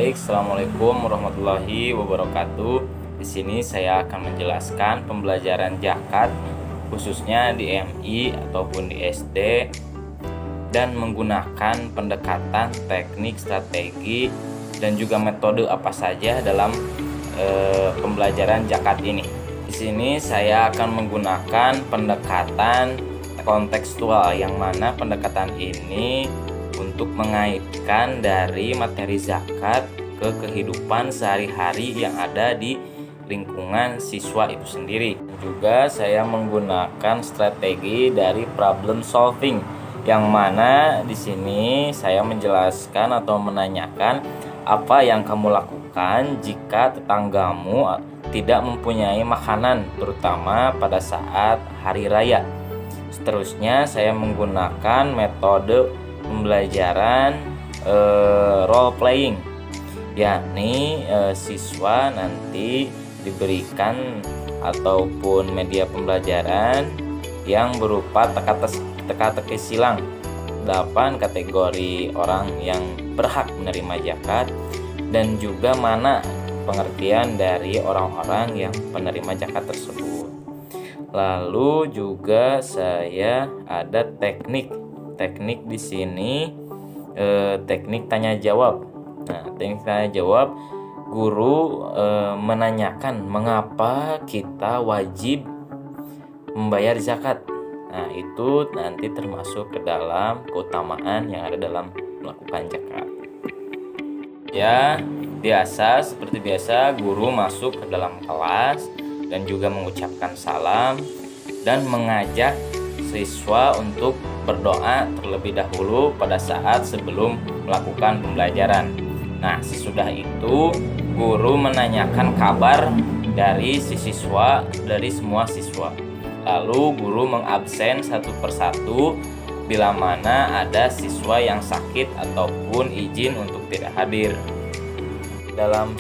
Baik, Assalamualaikum warahmatullahi wabarakatuh. Di sini saya akan menjelaskan pembelajaran zakat khususnya di MI ataupun di SD dan menggunakan pendekatan teknik, strategi dan juga metode apa saja dalam pembelajaran zakat ini. Di sini saya akan menggunakan pendekatan kontekstual, yang mana pendekatan ini untuk mengaitkan dari materi zakat ke kehidupan sehari-hari yang ada di lingkungan siswa itu sendiri. Juga saya menggunakan strategi dari problem solving, yang mana di sini saya menjelaskan atau menanyakan apa yang kamu lakukan jika tetanggamu tidak mempunyai makanan, terutama pada saat hari raya. Seterusnya saya menggunakan metode pembelajaran role playing, yakni siswa nanti diberikan ataupun media pembelajaran yang berupa teka-teki silang 8 kategori orang yang berhak menerima zakat, dan juga mana pengertian dari orang-orang yang penerima zakat tersebut. Lalu juga saya ada teknik di sini, teknik tanya jawab. Nah, teknik tanya jawab, guru menanyakan mengapa kita wajib membayar zakat. Nah, itu nanti termasuk ke dalam keutamaan yang ada dalam melakukan zakat. Ya, seperti biasa guru masuk ke dalam kelas dan juga mengucapkan salam dan mengajak siswa untuk berdoa terlebih dahulu pada saat sebelum melakukan pembelajaran. Nah, sesudah itu guru menanyakan kabar dari semua siswa. Lalu guru mengabsen satu persatu bila mana ada siswa yang sakit ataupun izin untuk tidak hadir.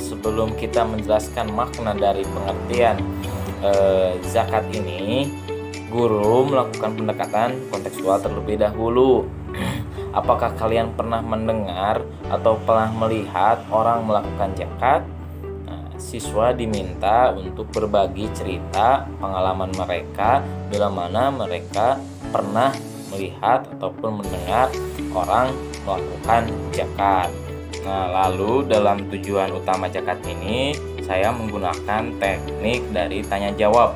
Sebelum kita menjelaskan makna dari pengertian zakat ini, guru melakukan pendekatan kontekstual terlebih dahulu. Apakah kalian pernah mendengar atau pernah melihat orang melakukan zakat? Siswa diminta untuk berbagi cerita pengalaman mereka bila mana mereka pernah melihat ataupun mendengar orang melakukan zakat. Nah, lalu dalam tujuan utama zakat ini saya menggunakan teknik dari tanya jawab,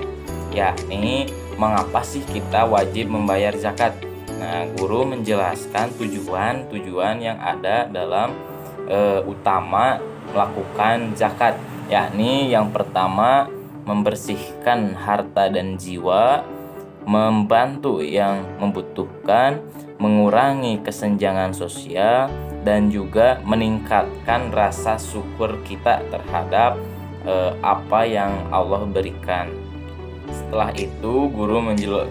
yakni mengapa sih kita wajib membayar zakat. Nah, guru menjelaskan tujuan yang ada dalam utama melakukan zakat, yakni yang pertama membersihkan harta dan jiwa, membantu yang membutuhkan, mengurangi kesenjangan sosial, dan juga meningkatkan rasa syukur kita terhadap apa yang Allah berikan. Setelah itu guru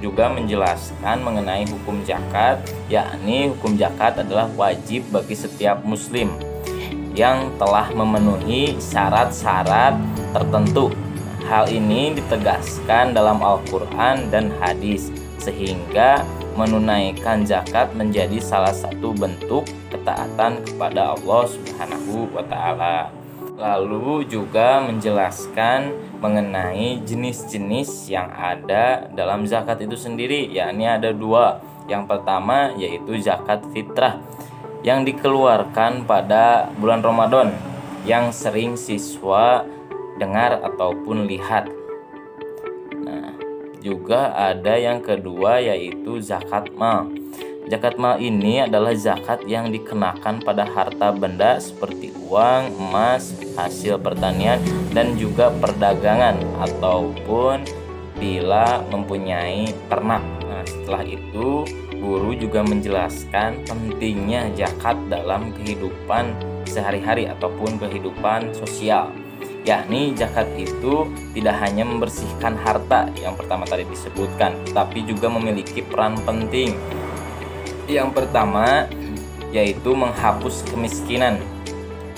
juga menjelaskan mengenai hukum zakat, yakni hukum zakat adalah wajib bagi setiap muslim yang telah memenuhi syarat-syarat tertentu. Hal ini ditegaskan dalam Al-Quran dan hadis, sehingga menunaikan zakat menjadi salah satu bentuk ketaatan kepada Allah Subhanahu wa Ta'ala. Lalu juga menjelaskan mengenai jenis-jenis yang ada dalam zakat itu sendiri, yakni ada 2. Yang pertama yaitu zakat fitrah yang dikeluarkan pada bulan Ramadan, yang sering siswa dengar ataupun lihat. Nah, juga ada yang kedua yaitu zakat mal. Zakat mal ini adalah zakat yang dikenakan pada harta benda seperti uang, emas, hasil pertanian, dan juga perdagangan ataupun bila mempunyai ternak. Nah, setelah itu guru juga menjelaskan pentingnya zakat dalam kehidupan sehari-hari ataupun kehidupan sosial, yakni zakat itu tidak hanya membersihkan harta yang pertama tadi disebutkan, tapi juga memiliki peran penting. Yang pertama yaitu menghapus kemiskinan.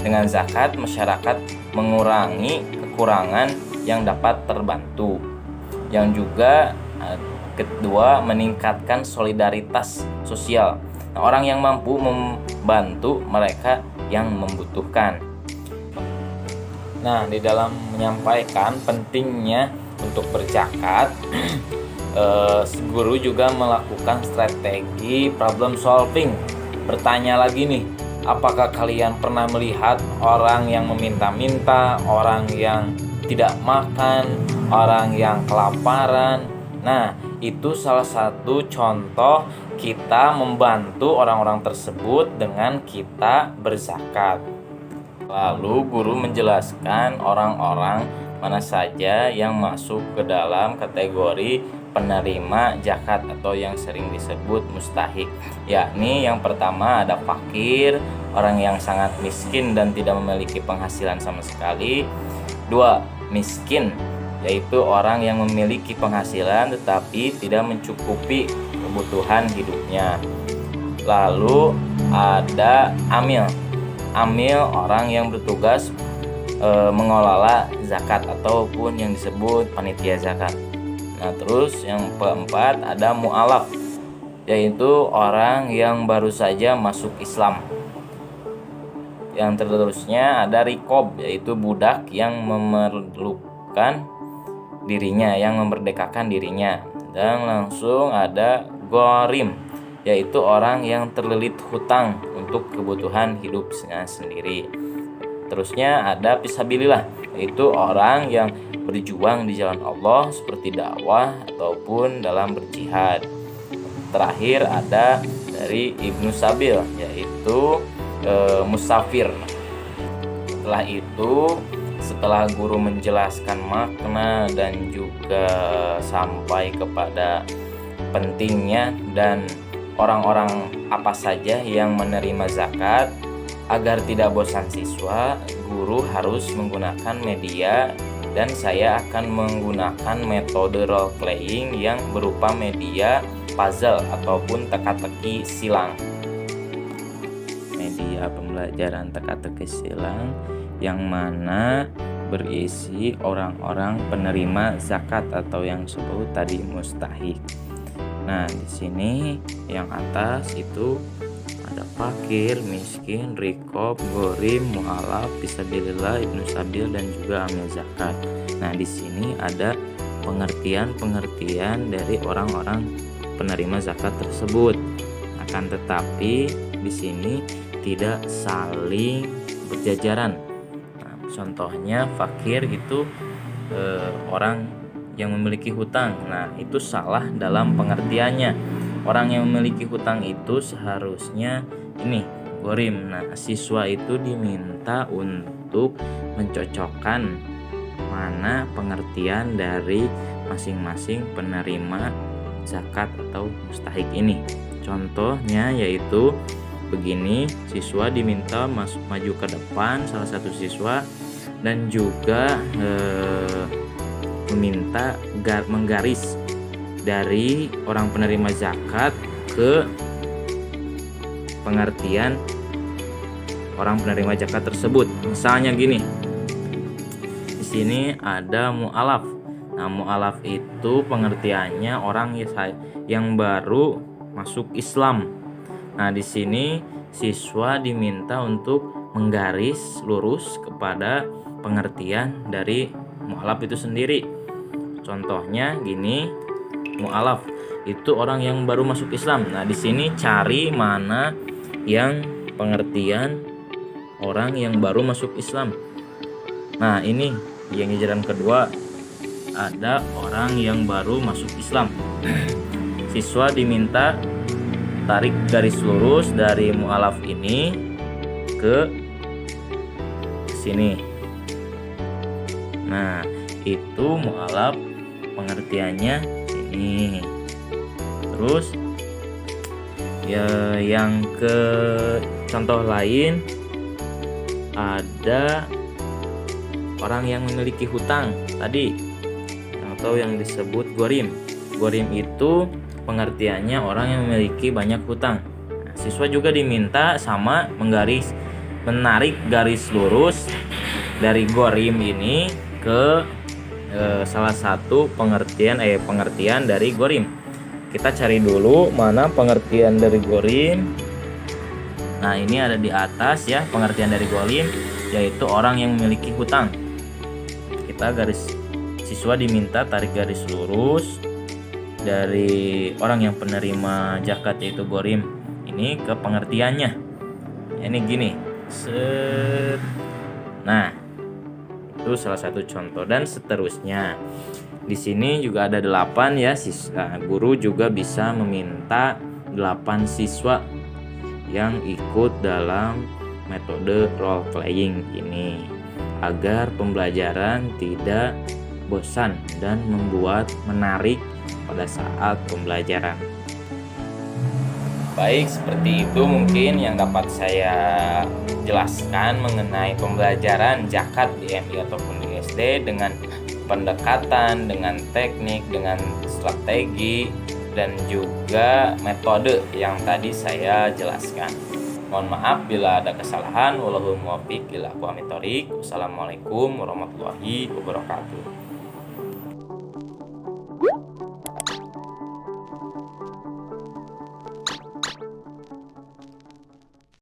Dengan zakat masyarakat mengurangi kekurangan yang dapat terbantu. Yang juga kedua, meningkatkan solidaritas sosial. Nah, orang yang mampu membantu mereka yang membutuhkan. Nah, di dalam menyampaikan pentingnya untuk berzakat, guru juga melakukan strategi problem solving. Bertanya lagi nih, apakah kalian pernah melihat orang yang meminta-minta, orang yang tidak makan, orang yang kelaparan? Nah, itu salah satu contoh kita membantu orang-orang tersebut dengan kita berzakat. Lalu guru menjelaskan orang-orang mana saja yang masuk ke dalam kategori penerima zakat atau yang sering disebut mustahik. Yakni yang pertama ada fakir, orang yang sangat miskin dan tidak memiliki penghasilan sama sekali. 2. Miskin, yaitu orang yang memiliki penghasilan tetapi tidak mencukupi kebutuhan hidupnya. Lalu ada amil. Amil, orang yang bertugas mengelola zakat ataupun yang disebut panitia zakat. Nah, terus yang keempat ada mu'alaf, yaitu orang yang baru saja masuk Islam. Yang terusnya ada rikob, yaitu budak yang memerlukan dirinya, yang memerdekakan dirinya. Dan langsung ada gorim, yaitu orang yang terlilit hutang untuk kebutuhan hidupnya sendiri. Terusnya ada fisabilillah, yaitu orang yang berjuang di jalan Allah seperti dakwah ataupun dalam berjihad. Terakhir ada dari Ibnu Sabil, yaitu musafir. Setelah guru menjelaskan makna dan juga sampai kepada pentingnya dan orang-orang apa saja yang menerima zakat, agar tidak bosan siswa, guru harus menggunakan media dan saya akan menggunakan metode role playing yang berupa media puzzle ataupun teka-teki silang. Media pembelajaran teka-teki silang yang mana berisi orang-orang penerima zakat atau yang disebut tadi mustahik. Nah, di sini yang atas itu ada fakir, miskin, rikob, gorim, mu'alaf, fisabilillah, ibnu sabil dan juga amil zakat. Nah, di sini ada pengertian dari orang-orang penerima zakat tersebut. Akan tetapi di sini tidak saling berjajaran. Nah, contohnya fakir itu orang yang memiliki hutang. Nah, itu salah dalam pengertiannya. Orang yang memiliki hutang itu seharusnya ini gorim. Nah, siswa itu diminta untuk mencocokkan mana pengertian dari masing-masing penerima zakat atau mustahik ini. Contohnya yaitu begini, siswa diminta maju ke depan, salah satu siswa, dan juga meminta menggaris dari orang penerima zakat ke pengertian orang penerima zakat tersebut. Misalnya gini, di sini ada mu'alaf. Nah, mu'alaf itu pengertiannya orang yang baru masuk Islam. Nah, di sini siswa diminta untuk menggaris lurus kepada pengertian dari mu'alaf itu sendiri. Contohnya gini, mu'alaf itu orang yang baru masuk Islam. Nah, di sini cari mana yang pengertian orang yang baru masuk Islam. Nah, ini yang jajaran kedua ada orang yang baru masuk Islam. Siswa diminta tarik garis lurus dari mu'alaf ini ke sini. Nah, itu mu'alaf pengertiannya sini. Terus ya, yang ke contoh lain ada orang yang memiliki hutang tadi atau yang disebut gorim. Gorim itu pengertiannya orang yang memiliki banyak hutang. Nah, siswa juga diminta sama menarik garis lurus dari gorim ini ke salah satu pengertian dari gorim. Kita cari dulu mana pengertian dari gorim. Nah, ini ada di atas ya, pengertian dari gorim, yaitu orang yang memiliki hutang. siswa diminta tarik garis lurus dari orang yang penerima zakat yaitu gorim ini ke pengertiannya. Ini gini. Nah, itu salah satu contoh dan seterusnya. Di sini juga ada 8 ya. Guru juga bisa meminta 8 siswa yang ikut dalam metode role playing ini agar pembelajaran tidak bosan dan membuat menarik pada saat pembelajaran. Baik, seperti itu mungkin yang dapat saya jelaskan mengenai pembelajaran zakat di MI ataupun di SD dengan pendekatan, dengan teknik, dengan strategi, dan juga metode yang tadi saya jelaskan. Mohon maaf bila ada kesalahan. Wallahul muwaffiq ila aqwamit thoriq. Wassalamualaikum warahmatullahi wabarakatuh.